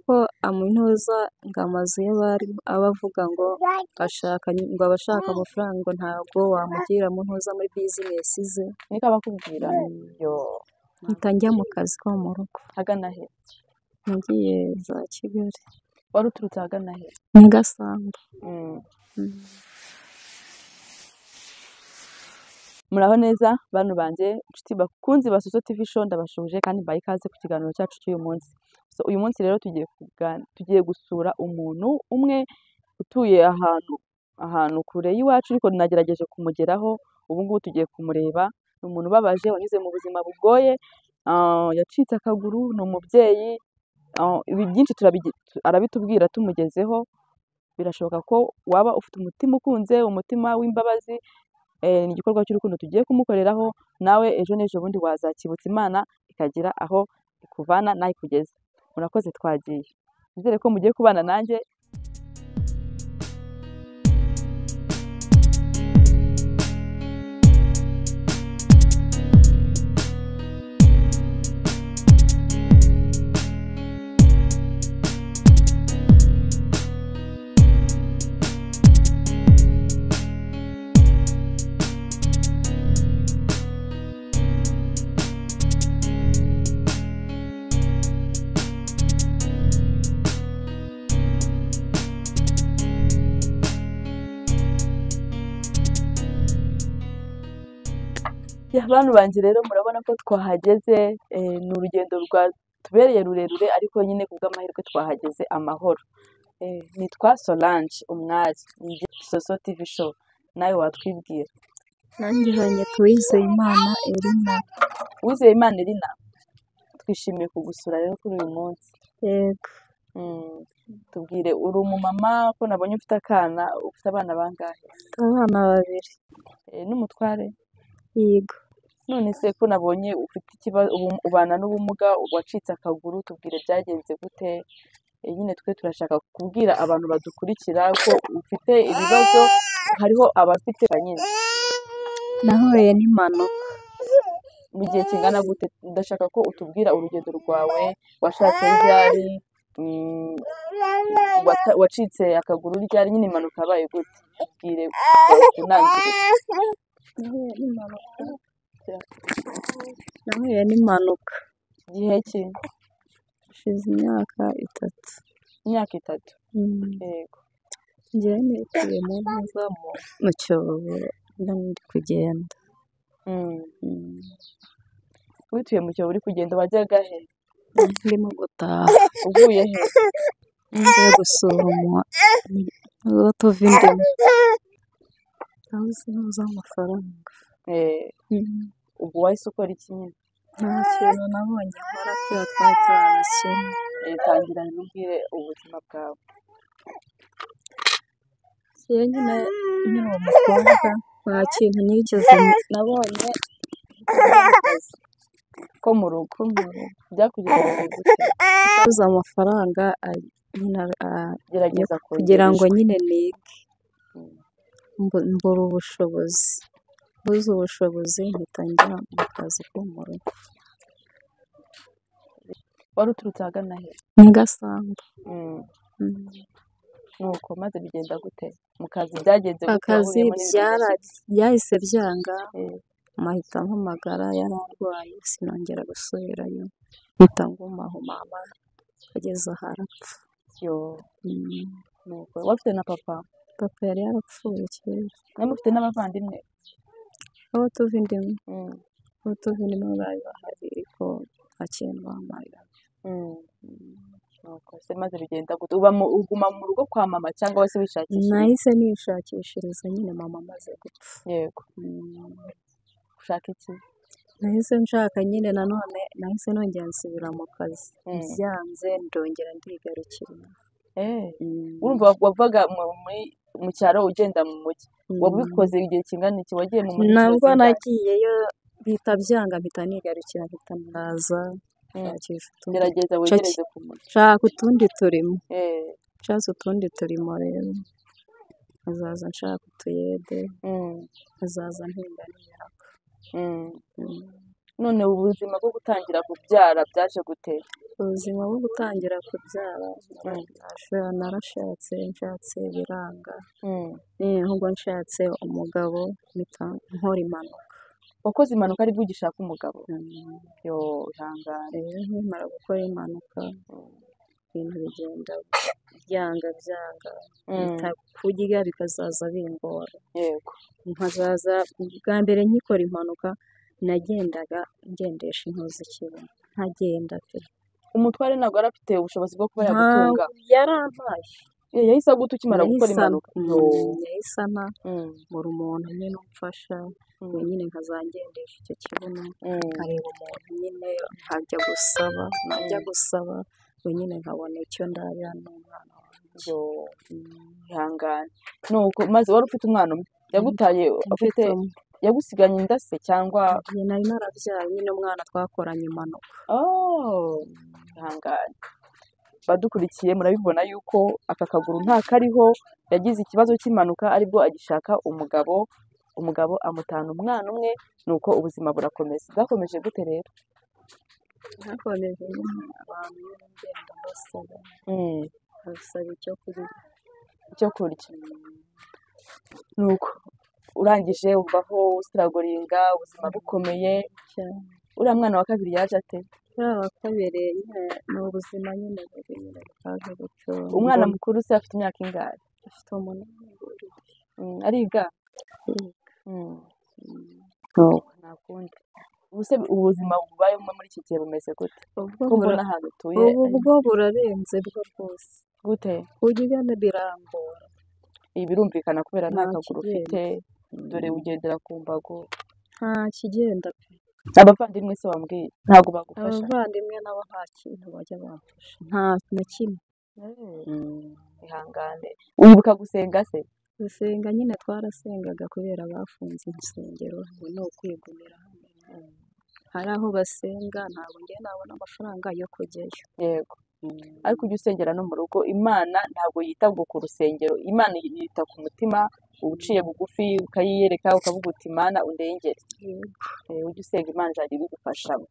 ko amintuza ngo amazu y'abari aba avuga ngo abashaka amafaranga ngo ntabwo wamugira mu ntuza muri bizinesi ze, niko abakubwira. Yo mpita njya mu kazi ko mu rugo. hagana he? Nagiye za Kigali, Wari uturutse hagana he? Nyagasambu. Muraho neza bantu banje, inshuti bakunzi ba Soso TV show, ndabashuje kandi mbaye ikaze ku kiganiro cyacu cy'uyu munsi. Uyu munsi rero tugiye gusura umuntu umwe utuye ahantu kure y'iwacu, ariko nagerageje kumugeraho. Ubu ngubu tugiye kumureba. Ni umuntu ubabaje wanyuze mu buzima bugoye, yacitse akaguru, ni umubyeyi. Ibi byinshi arabitubwira tumugezeho. Birashoboka ko waba ufite umutima ukunze, umutima w'imbabazi. Ni igikorwa cy'urukundo tugiye kumukoreraho. Nawe ejo n'ejo bundi wazakibutsa Imana ikagira aho ikuvana naho ikugeza. Murakoze, twagiye. Nizere ko mugiye kubana nanjye. Bantu banjye rero murabona ko twahageze. Ni urugendo rwatubereye rurerure, ariko nyine kubw'amahirwe twahageze amahoro. Nitwa Solange Umwari, ni Soso TV show. Nawe watwibwira? Nanjye hanyuma Uwizeyimana Elina. Uwizeyimana Elina, twishimiye kugusura rero kuri uyu munsi. Yego. Tubwire, uri umumama ko nabonye ufite akana, ufite abana bangahe? Abana babiri. N'umutware? Yego. None se ko nabonye ufite ikibazo, ubana n'ubumuga, wacitse akaguru, tubwire byagenze gute? Nyine twe turashaka kubwira abantu badukurikira ko ufite ibibazo, hariho abafite nyine. Nahuye n'impanuka. Mu gihe kingana gute? Ndashaka ko utubwira urugendo rwawe, washatse ryari, wacitse akaguru ryari, nyine impanuka yabaye gute? Tubwire Nahuye n'impanuka. Igihe ki? Hashize imyaka 3. Imyaka 3? Yego. Njyewe nituye mu ntuza mu cyobo ndi kugenda. Wituye mu cyobo uri kugenda, wajyaga he? Ndimo gutaha. Uvuye he? Ngiye gusoma aho tuva indimu. Aho sinuza amafaranga. Ubu wahise ukora iki nyine? Nta kintu nabonye nkora kubera twari turanakennye. Tangira nubwire ubuzima bwawe. Nyine nkiri umukobwa nta kintu nigeze nabonye ko mu rugo byakugerageza gute? kubuza amafaranga gerageza kugira ngo nyine nige. Mbura ubushobozi. Mbuze ubushobozi mpita njya mu kazi ko mu rugo. Wari uturutse ahagana he? Nyagasambu. Nuko maze bigenda gute? Mu kazi byagenze gute? Akazi byahise byanga. Mahita mpamagara, yararwaye, sinongera gusubirayo. Mpita ngumaho, mama ageze aho arapfa. Nuko wafite na papa? Papa yari yarapfuye kera. Nawe ufite n'abavandimwe? Abo tuva indimu. Abo tuva indimu bari bahari, ariko nta kintu bamarira. Nuko se maze bigenda gute? Uguma mu rugo kwa mama cyangwa wese wishakishiriza? Nahise nishakishiriza nyine mama amaze gupfa. Yego. Ushaka iki? Nahise nshaka nyine nanone, nahise nongera nsubira mu kazi. Byanze ndongera ndigarukira. Urumva wavaga mu cyaro ugenda mu mujyi. Wabikoze igihe kingana iki? Wagiye mu mujyi? Ntabwo nagiyeyo, bihita byanga, mpita nigarukira, mpita ndaza. Gerageza wegereze ku mujyi. Nshaka utundi turimo. Nshatse utundi turimo rero. Azaza nshaka utuyede. Azaza mpinga n'imyaka. none ubuzima bwo gutangira kubyara byaje gute? ubuzima bwo gutangira kubyara narashatse nshatse biranga ahubwo nshatse umugabo mpita nkora impanuka. wakoze impanuka aribwo ugishaka umugabo? yo ihangane. nkimara gukora impanuka ibintu bigenda byanga bita kurya bikazaza bingora. yego. nkazaza bwa mbere nkikora impanuka nagendaga ngendesha intozi ikibuno nkagenda pe. umutware ntabwo yari afite ubushobozi bwo kuba yagutunga? yarampaye. yahise aguta ukimara gukora impanuka? yahise ana buri umuntu nyine umfasha nyine nkazangendesha icyo kibuno nkareba umuntu nyine nkajya gusaba najya gusaba nyine nkabona icyo ndarira n'umwana wanjye. ihangane. nuko maze wari ufite umwana umwe yagutaye afite yagusiganye inda se cyangwa? nari narabyaye nyine umwana twakoranye impanuka. ihangane. badukurikiye murabibona yuko aka kaguru nta kariho, yagize ikibazo cy'impanuka aribwo agishaka umugabo amutana umwana umwe, nuko ubuzima burakomeza. bwakomeje gute rero? hakomeje nyine abantu ngenda mbasaba basaba icyo kurya. nuko urangije uvaho usiragoringa ubuzima bukomeye. uriya mwana wa kabiri yaje ate? wa kabiri ni ubuzima nyine bukaje gutyo. umwana mukuru se afite imyaka ingahe? afite 8. ariga? nta kundi. ubuzima bubayemo muri iki gihe bumeze gute? ko mbona ahantu utuye ubu bwo burarenze bwo rwose. gute? kurya birangora. ibi birumvikana kubera nta kaguru ufite, dore ugendera ku mbago. nta kigenda pe. abavandimwe se wambwiye ntabwo bagufasha? abavandimwe nabo nta kintu bajya bamfasha, nta na kimwe. ihangane. wibuka gusenga se? gusenga nyine twarasengaga kubera bafunze insengero, ubu ni ukwigumira hamwe. hari aho basenga ntabwo njye nabona amafaranga yo kujyayo. yego. ariko ujya usengera no mu rugo. imana ntabwo yita ngo ku rusengero, imana yita ku mutima uciye bugufi ukayiyereka ukavuga uti Imana undengere. ujya usenga Imana izajya ibigufashamo.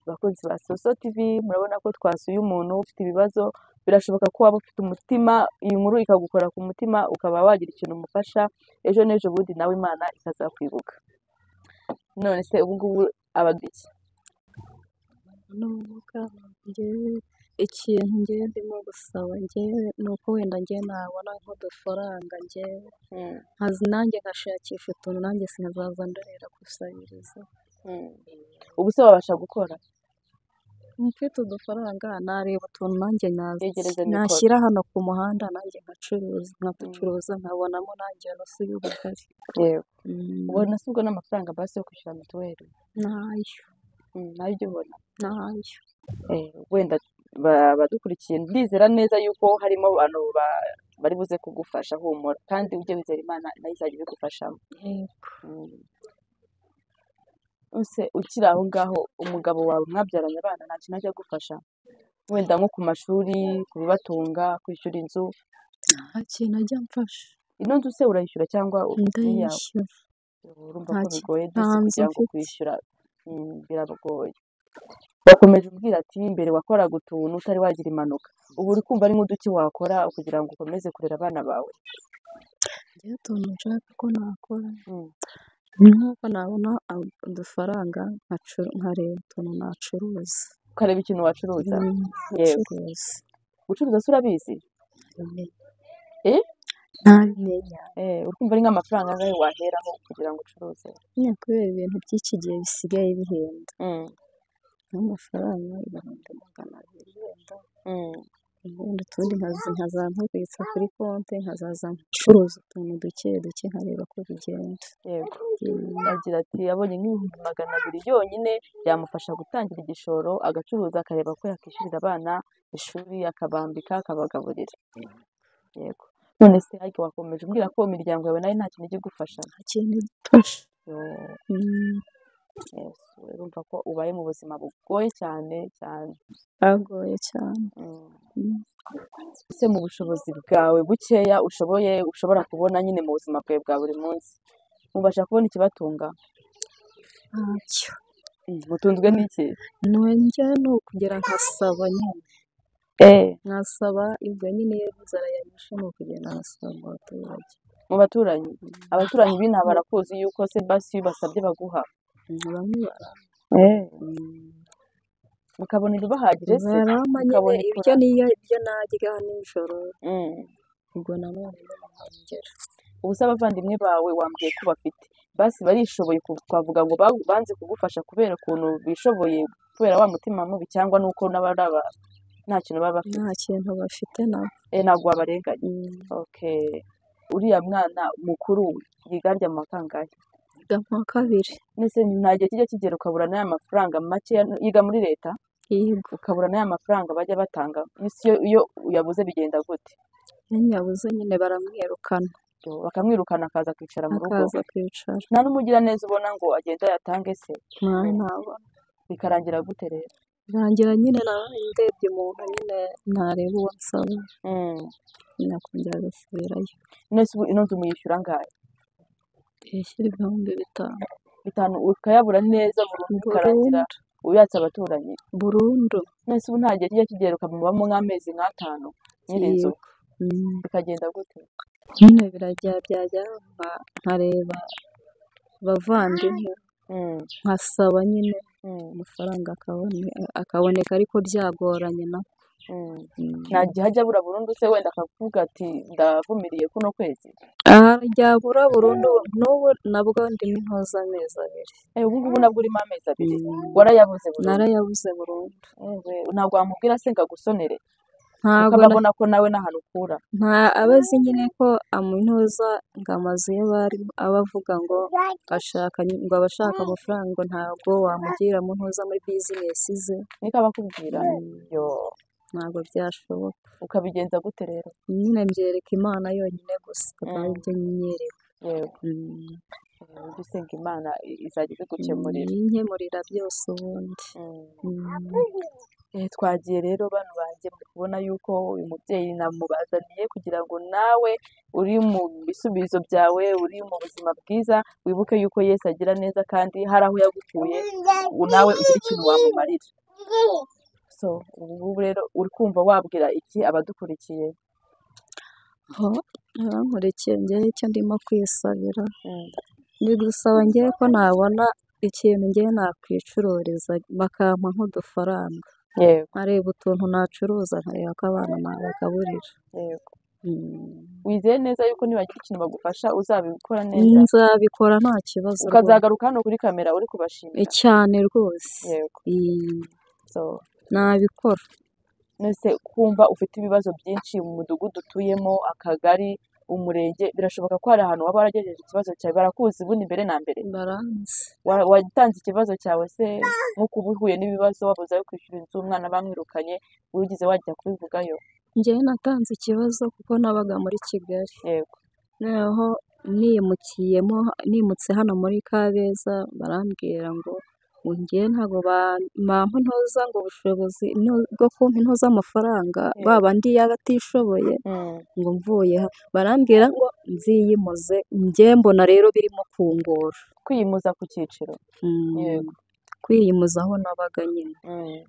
abakunzi ba Soso TV murabona ko twasuye umuntu ufite ibibazo. birashoboka ko waba ufite umutima iyi nkuru ikagukora ku mutima ukaba wagira ikintu umufasha, ejo n'ejo bundi nawe Imana ikazakwibuka. none se ubu ngubu abadiki ikintu ngewe ndimo gusaba ngewe ni uko wenda ngewe nabona nk'udufaranga ngewe nanjye nkashakisha utuntu nanjye sinazaza ndorera gusabiriza. ubu se wabasha gukora? mfite udufaranga nareba utuntu nanjye nashyira hano ku muhanda nanjye nkaducuruza nkabonamo nanjye nusu y'ubugari. yego. ubona se ubwo n'amafaranga basi yo kwishyura mituweli? ntayo. ntayo ujya ubona? ntayo. wenda badukurikiye ndizera neza yuko harimo abantu bari buze kugufasha. humura kandi ujye wizera Imana nayo izajya ibigufashamo. ese ukiri aho ngaho umugabo wawe mwabyaranye abana nta kintu ajya agufasha? wenda nko ku mashuri, ku bibatunga, kwishyura inzu? nta kintu ajya amfasha. ino nzu se urayishyura cyangwa ndayishyura? urumva ko bigoye kugira ngo kwishyura biragoye. bakomeje ubwira ati mbere wakoraga utuntu utari wagira impanuka, ubu uri kumva ari nk'uduki wakora kugira ngo ukomeze kurera abana bawe? njyewe utuntu nshaka ko nakora nk'uko nabona udufaranga nkareba utuntu nacuruza. ukareba ikintu wacuruza? yego. gucuruza se urabizi? ntabimenya. uri kumva ari nk'amafaranga angahe waheraho kugira ngo ucuruze? nyine kubera ibintu by'iki gihe bisigaye bihenda, n'amafaranga 200 wenda ubundi utundi nkaza nkubitsa kuri konti nkazaza ncuruza utuntu duke duke nkareba ko bigenda. yego. agira ati abonye nk'ibihumbi 200 yonyine byamufasha gutangira igishoro agacuruza akareba ko yakishyurira abana ishuri akabambika akabagaburira. yego. none se ariko wakomeje umbwira ko imiryango yawe nayo nta kintu ijya igufasha? nta kintu igufasha. urumva ko ubaye mu buzima bugoye cyane cyane. bwagoye cyane. ese mu bushobozi bwawe bukeya ushobora kubona nyine mu buzima bwawe bwa buri munsi mubasha kubona ikibatunga? ntacyo. mutunzwe n'iki? nongera ni ukugera nkasaba nyine nkasaba ibyo nyine iyo inzara yanyishe ni ukugenda nkasaba mu baturage. Mu baturanyi b'inaha barakuzi yuko se basi iyo ubasabye baguha? Bamwe mukabona ibibahagije se? barama nyine mukabona ibyo niyo ibyo narya nijoro ubwo nanone nkongera. ubu se abavandimwe bawe wambwiye ko bafite basi barishoboye twavuga ngo banze kugufasha kubera ukuntu bishoboye kubera wa mutima mubi cyangwa nuko n'abaraba nta kintu baba bafite? Nta kintu bafite nabo. ntabwo wabarenganya. Okay, uriya mwana mukuru yiga arya mu kangahe? Yiga mu kabiri. Nese nta gihe kijya kigera ukabura n'aya mafaranga make yiga muri leta? Yego. ukabura n'aya mafaranga bajya batanga iyo uyabuze bigenda gute? Iyo nyabuze nyine baramwirukana. Bakamwirukana akaza kwicara mu rugo? Akaza kwicara. nta n'umugiraneza ubona ngo agende ayatange se? Ntabwo. bikarangira gute rero? Birangira nyine ndebye umuntu nyine ntareba uwo nsaba nakongera agasubirayo. nese ubu ino nzu muyishyura angahe? Yishyura ibihumbi 5. ukayabura neza burundu ukarangira uyatse abaturanyi burundu. nese ubu nta gihe kijya kigera ukamubamo nk'amezi nk'atanu nyiri inzu bikagenda gute? nyine byajya nkareba abavandimwe nkasaba nyine amafaranga akaboneka ariko byagoranye nako. nta gihe ajya abura burundu se wenda akavuga ati ndavumiriye kuno kwezi? ryabura burundu n'ubu nabwo ndimo intoza amezi 2. ubu ngubu nabwo urimo amezi 2 warayabuze burundu? Narayabuze burundu. ntabwo wamubwira se ngo agusonere ukababona ko nawe n'ahantu ukura? abazi nyine ko amuntoza ngo amazu ye aba avuga ngo abashaka amafaranga ngo ntabwo wamugira mu ntoza muri bizinesi ze. niko abakubwira? ntabwo byashoboka. ukabigenza gute rero? nyine mbyereka Imana yonyine gusa akaba ibyo nyereka. ujye usenga Imana izajya igukemurira. inkemurira byose ubundi. twagiye rero bano banjye muri kubona yuko uyu mubyeyi namubazaniye kugira ngo nawe uri mu bisubizo byawe uri mu buzima bwiza wibuke yuko Yesu agira neza kandi hari aho yagukuye nawe ugira ikintu wamumarira. ubu rero uri kumva wabwira iki abadukurikiye? abankurikiye njyewe icyo ndimo kwisabira ndi gusaba njyewe ko nabona ikintu njyewe nakwicururiza bakampa nk'udufaranga nkareba utuntu nacuruza nkareba ko abana nabagaburira. wizeye neza yuko nibagira ikintu bagufasha uzabikora neza? nzabikora nta kibazo. ukazagaruka hano kuri kamera uri kubashimira? cyane rwose. nabikora. nese kumva ufite ibibazo byinshi mu mudugudu utuyemo, akagari, umurenge, birashoboka ko hari ahantu waba waragejeje ikibazo cyawe barakuzi ubundi mbere na mbere? baranzi. watanze ikibazo cyawe se nk'uko uba uhuye n'ibibazo wabuze ayo kwishyura inzu umwana bamwirukanye ugize wajya kubivugayo? njyewe natanze ikibazo kuko nabaga muri Kigali. noneho nimutse hano muri Kabeza barambwira ngo njyewe ntabwo bampa ntoza ngo ubushobozi bwo kumpa intoza amafaranga babandi y'abatishoboye ngo mvuye barambwira ngo nziyimuze njye mbona rero birimo kungora. kwiyimuza ku cyiciro? kwiyimuza aho nabaga nyine.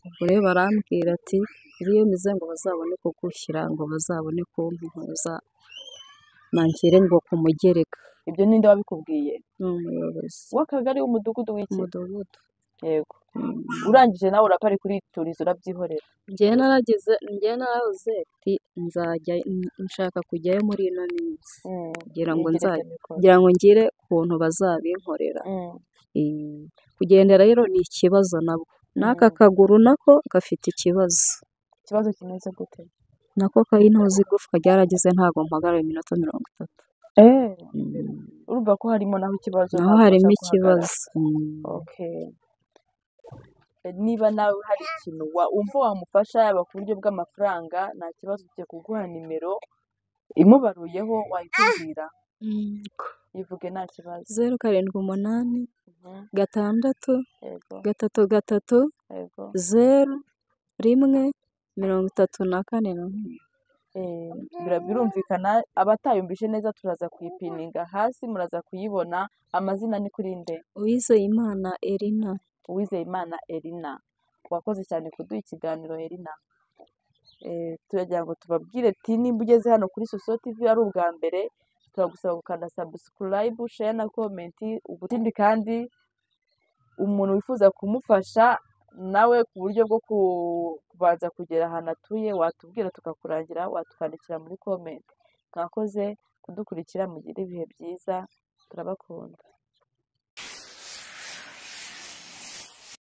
ubwo rero barambwira ati iyo mize ngo bazabone kugushyira ngo bazabone kumpa intoza nangire ngo ku mugereka. ibyo ninde wabikubwiye? ni umuyobozi w'akagari w'umudugudu w'iki? umudugudu. urangije nawe urapari kurituriza urabyihorera? njyewe naravuze ati nshaka kujyayo muri ino minsi kugira ngo ngire ukuntu bazabinkorera. kugendera rero ni ikibazo nabwo n'aka kaguru nako gafite ikibazo. ikibazo kimeze gute? nako kayintoza igufwa ryaragize ntabwo mpagarara iminota 30. urumva ko harimo naho ikibazo? naho harimo ikibazo. niba nawe hari ikintu wumva wamufasha yaba ku buryo bw'amafaranga nta kibazo ugiye kuguha nimero imubaruyeho wayikubwira? yivuge nta kibazo. 078 6 3 3 0 1 34. birumvikana abatayumvise neza turaza kuyipininga hasi muraza kuyibona. amazina ni kuri nde? Uwizeyimana Elina. Uwizeyimana Elina. Wakoze cyane kuduha ikiganiro Elina. Turagira ngo tubabwire ati nimba ugeze hano kuri Soso TV ari ubwa mbere, turagusaba gukanda subscribe, share na comment. Ikindi kandi umuntu wifuza kumufasha nawe ku buryo bwo kubanza kugera ahantu atuye, watubwira tukakurangira, watukandikira muri comment. Mwakoze kudukurikira, mugire ibihe byiza, turabakunda.